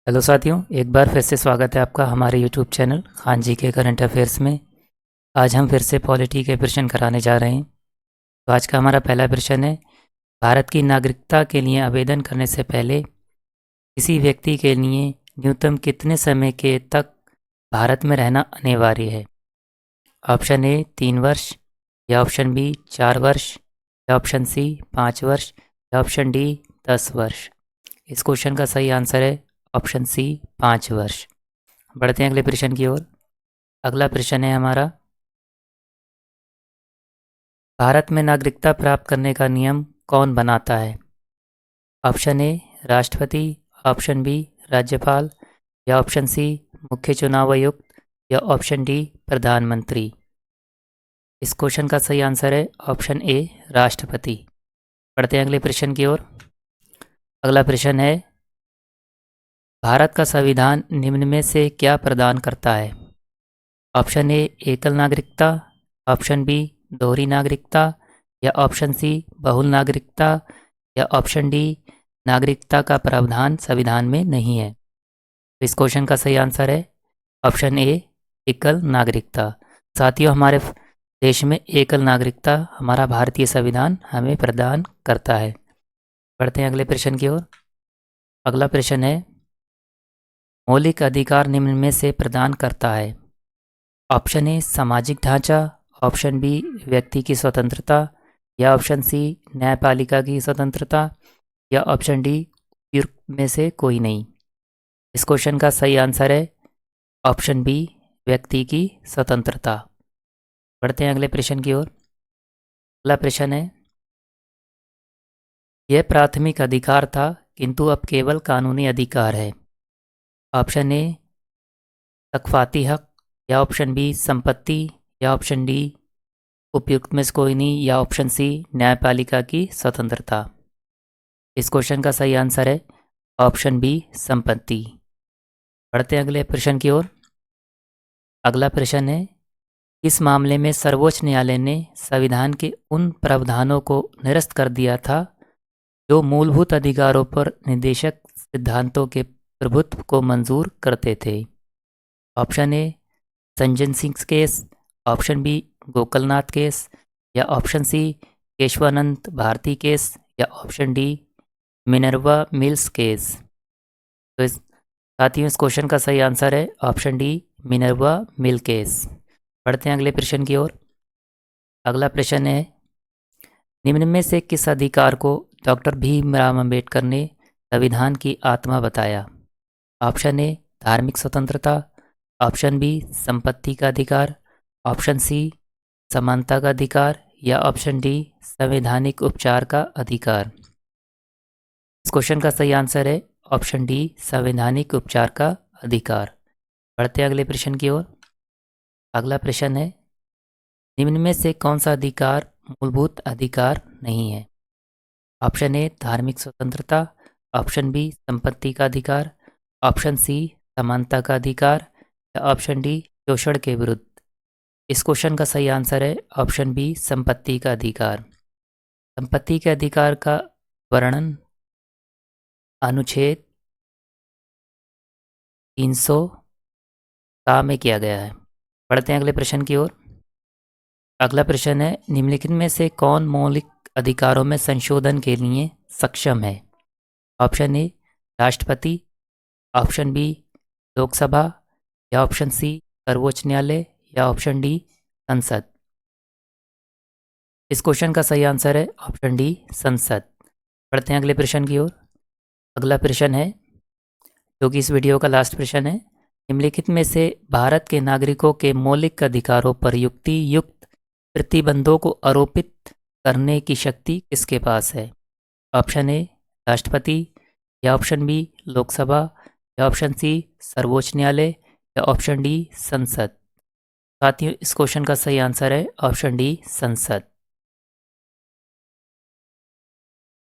Hello साथियों, एक बार फिर से स्वागत है आपका हमारे यूट्यूब चैनल खान जी के करंट अफेयर्स में। आज हम फिर से पॉलिटी के प्रश्न कराने जा रहे हैं। तो आज का हमारा पहला प्रश्न है, भारत की नागरिकता के लिए आवेदन करने से पहले किसी व्यक्ति के लिए न्यूनतम कितने समय के तक भारत में रहना अनिवार्य है? ऑप्शन ए 3 वर्ष, या ऑप्शन बी 4 वर्ष, या ऑप्शन सी 5 वर्ष, या ऑप्शन डी 10 वर्ष। इस क्वेश्चन का सही आंसर है ऑप्शन सी 5 वर्ष। बढ़ते हैं अगले प्रश्न की ओर। अगला प्रश्न है हमारा, भारत में नागरिकता प्राप्त करने का नियम कौन बनाता है? ऑप्शन ए राष्ट्रपति, ऑप्शन बी राज्यपाल, या ऑप्शन सी मुख्य चुनाव आयुक्त, या ऑप्शन डी प्रधानमंत्री। इस क्वेश्चन का सही आंसर है ऑप्शन ए राष्ट्रपति। बढ़ते हैं अगले प्रश्न की ओर। अगला प्रश्न है, भारत का संविधान निम्न में से क्या प्रदान करता है? ऑप्शन ए एकल नागरिकता, ऑप्शन बी दोहरी नागरिकता, या ऑप्शन सी बहुल नागरिकता, या ऑप्शन डी नागरिकता का प्रावधान संविधान में नहीं है। तो इस क्वेश्चन का सही आंसर है ऑप्शन ए एकल नागरिकता। साथियों, हमारे देश में एकल नागरिकता हमारा भारतीय संविधान हमें प्रदान करता है। बढ़ते हैं अगले प्रश्न की ओर। अगला प्रश्न है, मौलिक अधिकार निम्न में से प्रदान करता है? ऑप्शन ए सामाजिक ढांचा, ऑप्शन बी व्यक्ति की स्वतंत्रता, या ऑप्शन सी न्यायपालिका की स्वतंत्रता, या ऑप्शन डी में से कोई नहीं। इस क्वेश्चन का सही आंसर है ऑप्शन बी व्यक्ति की स्वतंत्रता। बढ़ते हैं अगले प्रश्न की ओर। अगला प्रश्न है, यह प्राथमिक अधिकार था किंतु अब केवल कानूनी अधिकार है। ऑप्शन ए तकफाती हक, या ऑप्शन बी संपत्ति, या ऑप्शन डी उपयुक्त में से कोई नहीं, या ऑप्शन सी न्यायपालिका की स्वतंत्रता। इस क्वेश्चन का सही आंसर है ऑप्शन बी संपत्ति। बढ़ते हैं अगले प्रश्न की ओर। अगला प्रश्न है, इस मामले में सर्वोच्च न्यायालय ने संविधान के उन प्रावधानों को निरस्त कर दिया था जो मूलभूत अधिकारों पर निर्देशक सिद्धांतों के प्रभुत्व को मंजूर करते थे। Option A Sajjan Singh case, option B Golaknath case, या option C Kesavananda Bharati case, या option D Minerva Mills case. तो साथियों, इस क्वेश्चन का सही आंसर है option D Minerva mill case. बढ़ते हैं अगले प्रश्न की ओर। अगला प्रश्न है, निम्न में से किस अधिकार को डॉक्टर भीमराव अंबेडकर ने संविधान की आत्मा बताया? ऑप्शन ए धार्मिक स्वतंत्रता, ऑप्शन बी संपत्ति का अधिकार, ऑप्शन सी समानता का अधिकार, या ऑप्शन डी संवैधानिक उपचार का अधिकार। इस क्वेश्चन का सही आंसर है ऑप्शन डी संवैधानिक उपचार का अधिकार। बढ़ते हैं अगले प्रश्न की ओर। अगला प्रश्न है, निम्न में से कौन सा अधिकार मूलभूत अधिकार नहीं है? ऑप्शन ए धार्मिक स्वतंत्रता, ऑप्शन बी संपत्ति का अधिकार, ऑप्शन सी समानता का अधिकार, या ऑप्शन डी शोषण के विरुद्ध। इस क्वेश्चन का सही आंसर है ऑप्शन बी संपत्ति का अधिकार। संपत्ति के अधिकार का वर्णन अनुच्छेद 300 का में किया गया है। बढ़ते हैं अगले प्रश्न की ओर। अगला प्रश्न है, निम्नलिखित में से कौन मौलिक अधिकारों में संशोधन के लिए सक्षम है? ऑप्शन ए राष्ट्रपति, ऑप्शन बी लोकसभा, या ऑप्शन सी सर्वोच्च न्यायालय, या ऑप्शन डी संसद। इस क्वेश्चन का सही आंसर है ऑप्शन डी संसद। बढ़ते हैं अगले प्रश्न की ओर। अगला प्रश्न है, जो कि इस वीडियो का लास्ट प्रश्न है, निम्नलिखित में से भारत के नागरिकों के मौलिक अधिकारों पर युक्ति युक्त प्रतिबंधों को आरोपित करने की शक्ति किसके पास है? ऑप्शन ए राष्ट्रपति, या ऑप्शन बी लोकसभा, या ऑप्शन सी सर्वोच्च न्यायालय, या ऑप्शन डी संसद। साथियों, इस क्वेश्चन का सही आंसर है ऑप्शन डी संसद।